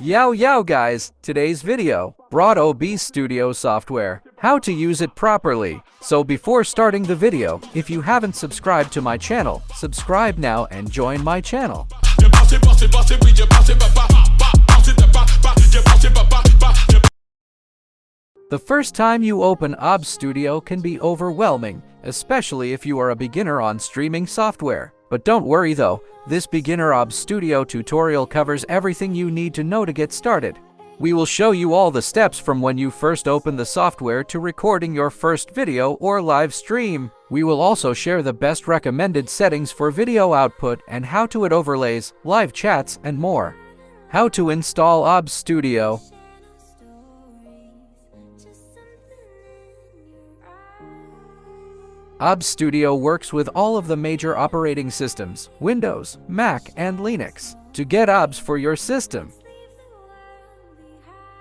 Yo guys, today's video brought obsstudio software, how to use it properly. So before starting the video, if you haven't subscribed to my channel, subscribe now and join my channel. The first time you open obsstudio can be overwhelming, especially if you are a beginner on streaming software. But don't worry though, this beginner obsstudio tutorial covers everything you need to know to get started. We will show you all the steps from when you first open the software to recording your first video or live stream. We will also share the best recommended settings for video output and how to add overlays, live chats, and more. How to install obsstudio. obsstudio works with all of the major operating systems, Windows, Mac, and Linux, to get obs for your system.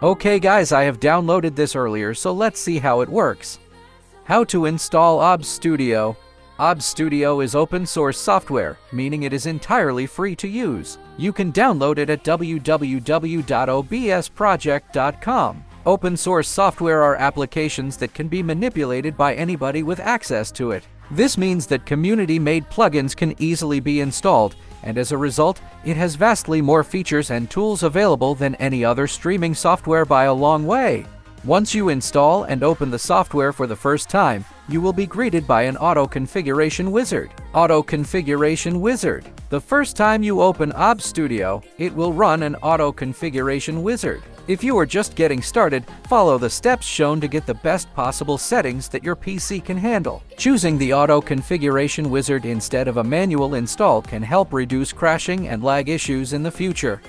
Okay guys, I have downloaded this earlier, so let's see how it works. How to install obsstudio. obsstudio is open source software, meaning it is entirely free to use. You can download it at www.obsproject.com. Open source software are applications that can be manipulated by anybody with access to it. This means that community-made plugins can easily be installed, and as a result, it has vastly more features and tools available than any other streaming software by a long way. Once you install and open the software for the first time, you will be greeted by an auto configuration wizard. Auto configuration wizard. The first time you open obsstudio, it will run an auto configuration wizard. If you are just getting started, follow the steps shown to get the best possible settings that your PC can handle. Choosing the auto configuration wizard instead of a manual install can help reduce crashing and lag issues in the future.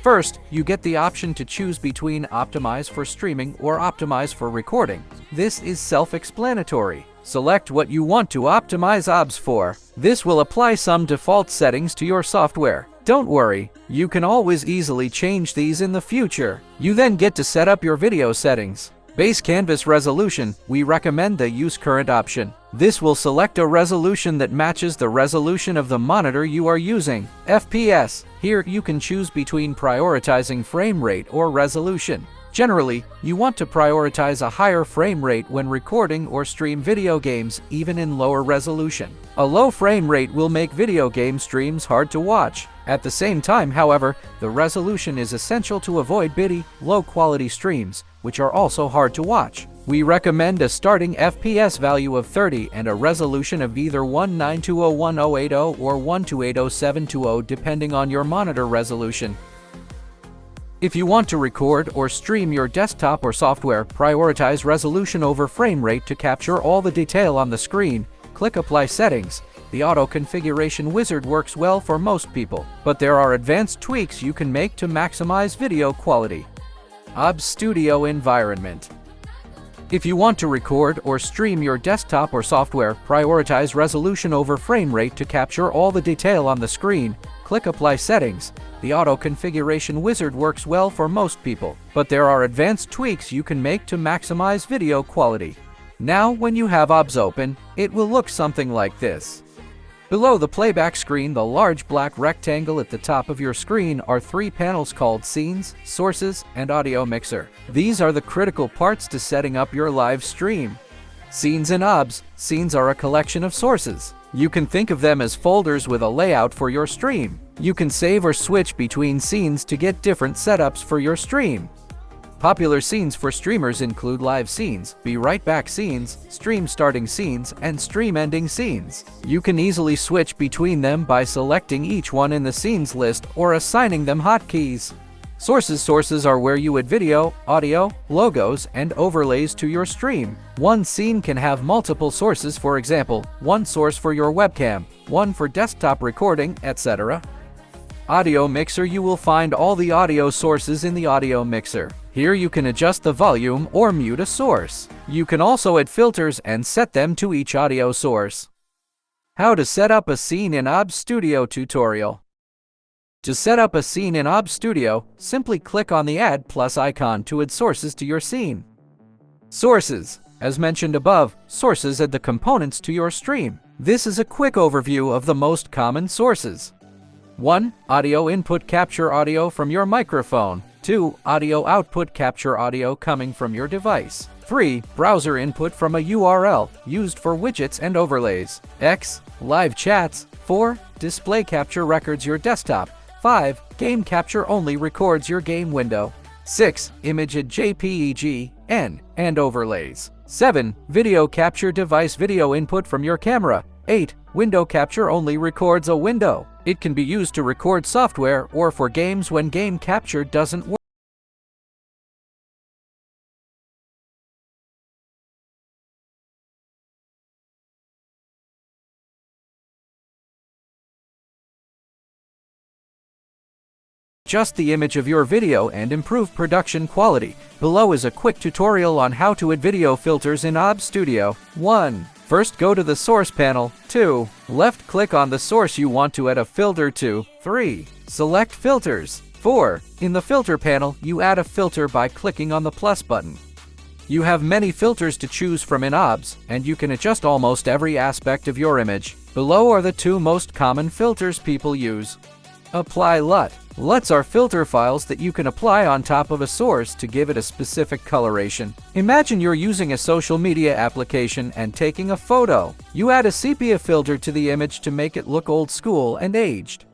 First, you get the option to choose between Optimize for streaming or Optimize for recording. This is self-explanatory. Select what you want to optimize obs for. This will apply some default settings to your software. Don't worry, you can always easily change these in the future. You then get to set up your video settings. Base canvas resolution, we recommend the Use Current option. This will select a resolution that matches the resolution of the monitor you are using. FPS, here you can choose between prioritizing frame rate or resolution. Generally, you want to prioritize a higher frame rate when recording or stream video games, even in lower resolution. A low frame rate will make video game streams hard to watch. At the same time, however, the resolution is essential to avoid bitty, low-quality streams, which are also hard to watch. We recommend a starting FPS value of 30 and a resolution of either 19201080 or 1280-720 depending on your monitor resolution. If you want to record or stream your desktop or software, prioritize resolution over frame rate to capture all the detail on the screen. Click Apply Settings. The auto configuration wizard works well for most people, but there are advanced tweaks you can make to maximize video quality. obsstudio environment. If you want to record or stream your desktop or software, prioritize resolution over frame rate to capture all the detail on the screen. Click Apply Settings. The auto configuration wizard works well for most people, but there are advanced tweaks you can make to maximize video quality. Now, when you have obs open, it will look something like this. Below the playback screen, the large black rectangle at the top of your screen are three panels called Scenes, Sources, and Audio Mixer. These are the critical parts to setting up your live stream. Scenes and obs. Scenes are a collection of sources. You can think of them as folders with a layout for your stream. You can save or switch between scenes to get different setups for your stream. Popular scenes for streamers include live scenes, be right back scenes, stream starting scenes, and stream ending scenes. You can easily switch between them by selecting each one in the scenes list or assigning them hotkeys. Sources are where you add video, audio, logos, and overlays to your stream. One scene can have multiple sources, for example, one source for your webcam, one for desktop recording, etc. Audio Mixer. You will find all the audio sources in the Audio Mixer. Here you can adjust the volume or mute a source. You can also add filters and set them to each audio source. How to set up a scene in obsstudio tutorial. To set up a scene in obsstudio, simply click on the Add plus icon to add sources to your scene. Sources. As mentioned above, sources add the components to your stream. This is a quick overview of the most common sources. 1. Audio input capture audio from your microphone. 2. Audio output capture audio coming from your device. 3. Browser input from a URL used for widgets and overlays. X. Live chats. 4. Display capture records your desktop. 5. Game capture only records your game window. 6. Image at JPEG, N, and overlays. 7. Video capture device video input from your camera. 8. Window capture only records a window. It can be used to record software or for games when game capture doesn't work. Adjust the image of your video and improve production quality. Below is a quick tutorial on how to add video filters in obsstudio. 1. First, go to the source panel. 2. Left-click on the source you want to add a filter to. 3. Select filters. 4. In the filter panel, you add a filter by clicking on the plus button. You have many filters to choose from in OBS, and you can adjust almost every aspect of your image. Below are the 2 most common filters people use. Apply LUT. LUTs are filter files that you can apply on top of a source to give it a specific coloration. Imagine you're using a social media application and taking a photo. You add a sepia filter to the image to make it look old school and aged.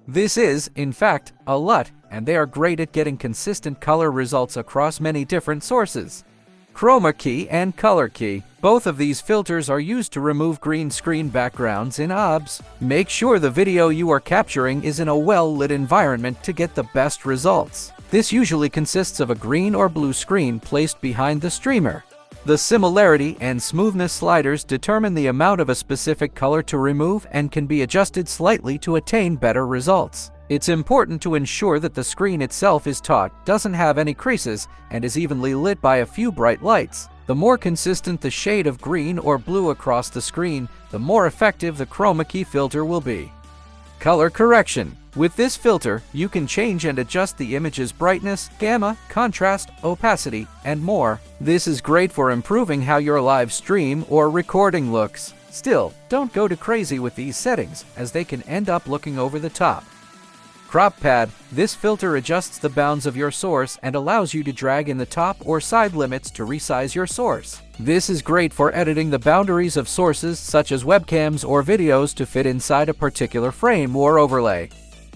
This is, in fact, a LUT, and they are great at getting consistent color results across many different sources. Chroma key and color key. Both of these filters are used to remove green screen backgrounds in OBS. Make sure the video you are capturing is in a well-lit environment to get the best results. This usually consists of a green or blue screen placed behind the streamer. The similarity and smoothness sliders determine the amount of a specific color to remove and can be adjusted slightly to attain better results. It's important to ensure that the screen itself is taut, doesn't have any creases, and is evenly lit by a few bright lights. The more consistent the shade of green or blue across the screen, the more effective the chroma key filter will be. Color correction. With this filter, you can change and adjust the image's brightness, gamma, contrast, opacity, and more. This is great for improving how your live stream or recording looks. Still, don't go too crazy with these settings, as they can end up looking over the top. Crop pad. This filter adjusts the bounds of your source and allows you to drag in the top or side limits to resize your source. This is great for editing the boundaries of sources such as webcams or videos to fit inside a particular frame or overlay.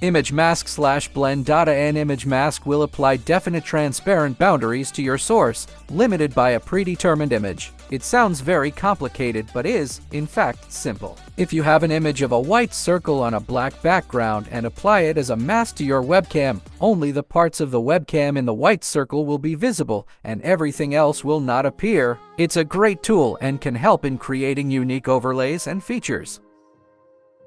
Image mask/blend. An image mask will apply definite transparent boundaries to your source, limited by a predetermined image. It sounds very complicated, but is, in fact, simple. If you have an image of a white circle on a black background and apply it as a mask to your webcam, only the parts of the webcam in the white circle will be visible and everything else will not appear. It's a great tool and can help in creating unique overlays and features.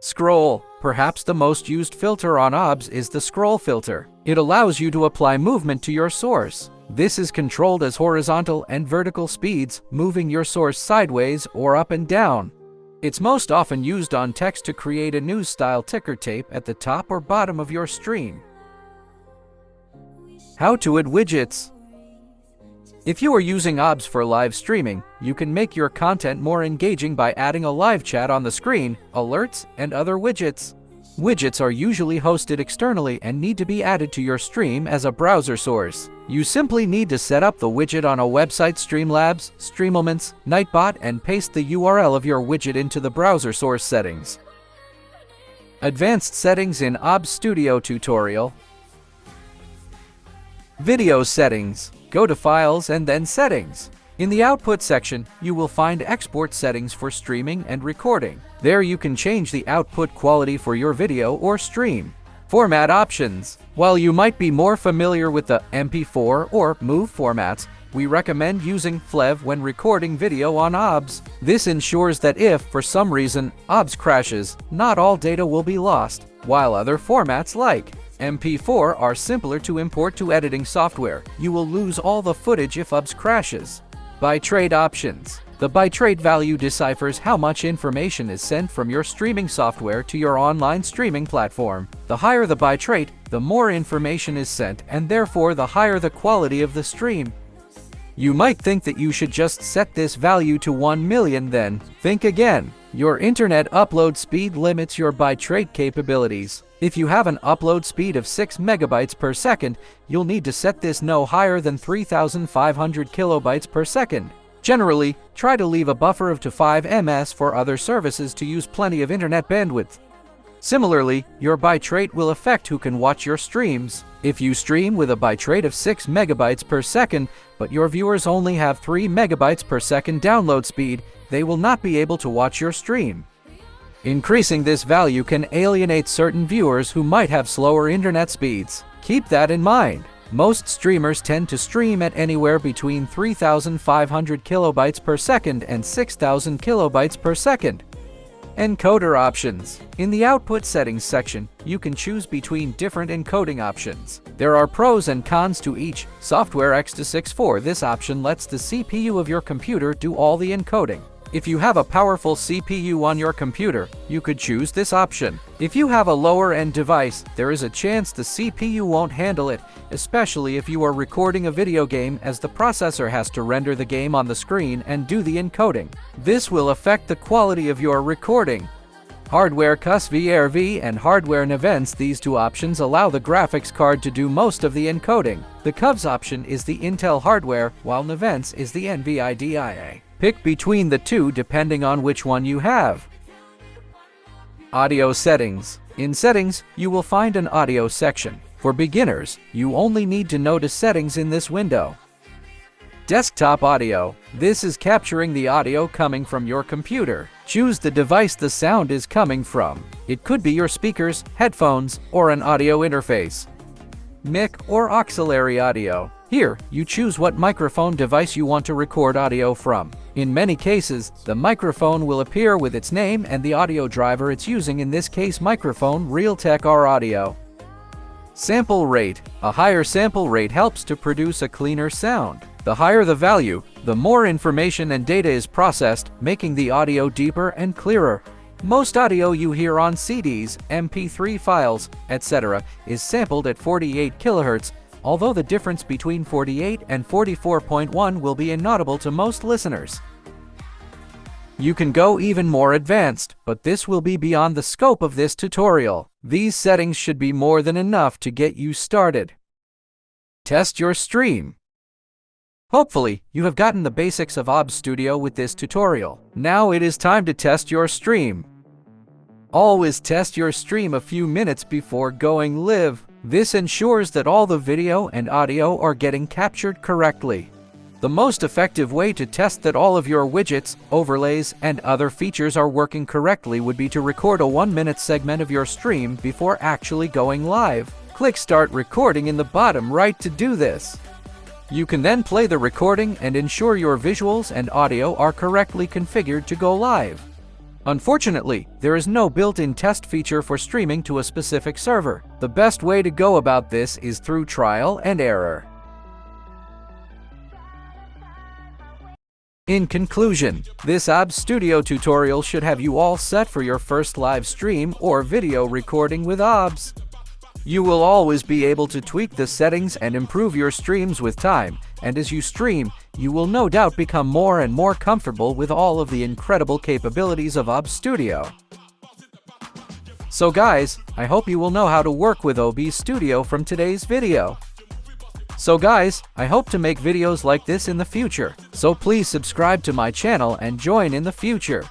Scroll. Perhaps the most used filter on OBS is the scroll filter. It allows you to apply movement to your source. This is controlled as horizontal and vertical speeds, moving your source sideways or up and down. It's most often used on text to create a news-style ticker tape at the top or bottom of your stream. How to add widgets. If you are using OBS for live streaming, you can make your content more engaging by adding a live chat on the screen, alerts, and other widgets. Widgets are usually hosted externally and need to be added to your stream as a browser source. You simply need to set up the widget on a website, Streamlabs, Streamlabs, Nightbot, and paste the URL of your widget into the browser source settings. Advanced settings in obsstudio tutorial. Video settings. Go to Files and then Settings. In the Output section, you will find Export settings for streaming and recording. There you can change the output quality for your video or stream. Format options. While you might be more familiar with the MP4 or MOV formats, we recommend using FLEV when recording video on OBS. This ensures that if, for some reason, OBS crashes, not all data will be lost, while other formats like MP4 are simpler to import to editing software. You will lose all the footage if OBS crashes. Bitrate options. The bitrate value deciphers how much information is sent from your streaming software to your online streaming platform. The higher the bitrate, the more information is sent, and therefore the higher the quality of the stream. You might think that you should just set this value to 1 million then. Think again. Your internet upload speed limits your bitrate capabilities. If you have an upload speed of 6 megabytes per second, you'll need to set this no higher than 3,500 kilobytes per second. Generally, try to leave a buffer of to 5 ms for other services to use plenty of internet bandwidth. Similarly, your bitrate will affect who can watch your streams. If you stream with a bitrate of 6 megabytes per second, but your viewers only have 3 megabytes per second download speed, they will not be able to watch your stream. Increasing this value can alienate certain viewers who might have slower internet speeds. Keep that in mind. Most streamers tend to stream at anywhere between 3,500 kilobytes per second and 6,000 kilobytes per second. Encoder options. In the output settings section, you can choose between different encoding options. There are pros and cons to each. Software X264. This option lets the CPU of your computer do all the encoding. If you have a powerful CPU on your computer, you could choose this option. If you have a lower-end device, there is a chance the CPU won't handle it, especially if you are recording a video game, as the processor has to render the game on the screen and do the encoding. This will affect the quality of your recording. Hardware CUS VRV and hardware NVENCE. These two options allow the graphics card to do most of the encoding. The CUS option is the Intel hardware, while NVENCE is the NVIDIA. Pick between the two depending on which one you have. Audio settings. In settings, you will find an audio section. For beginners, you only need to notice settings in this window. Desktop audio. This is capturing the audio coming from your computer. Choose the device the sound is coming from. It could be your speakers, headphones, or an audio interface. Mic or auxiliary audio. Here, you choose what microphone device you want to record audio from. In many cases, the microphone will appear with its name and the audio driver it's using, in this case microphone Realtek R Audio. Sample rate. A higher sample rate helps to produce a cleaner sound. The higher the value, the more information and data is processed, making the audio deeper and clearer. Most audio you hear on CDs, MP3 files, etc. is sampled at 48 kHz, although the difference between 48 and 44.1 will be inaudible to most listeners. You can go even more advanced, but this will be beyond the scope of this tutorial. These settings should be more than enough to get you started. Test your stream. Hopefully, you have gotten the basics of obsstudio with this tutorial. Now it is time to test your stream. Always test your stream a few minutes before going live. This ensures that all the video and audio are getting captured correctly. The most effective way to test that all of your widgets, overlays, and other features are working correctly would be to record a 1-minute segment of your stream before actually going live. Click Start Recording in the bottom right to do this. You can then play the recording and ensure your visuals and audio are correctly configured to go live. Unfortunately, there is no built-in test feature for streaming to a specific server. The best way to go about this is through trial and error. In conclusion, this obsstudio tutorial should have you all set for your first live stream or video recording with OBS. You will always be able to tweak the settings and improve your streams with time, and as you stream, you will no doubt become more and more comfortable with all of the incredible capabilities of obsstudio. So guys, I hope you will know how to work with obsstudio from today's video. So guys, I hope to make videos like this in the future, so please subscribe to my channel and join in the future.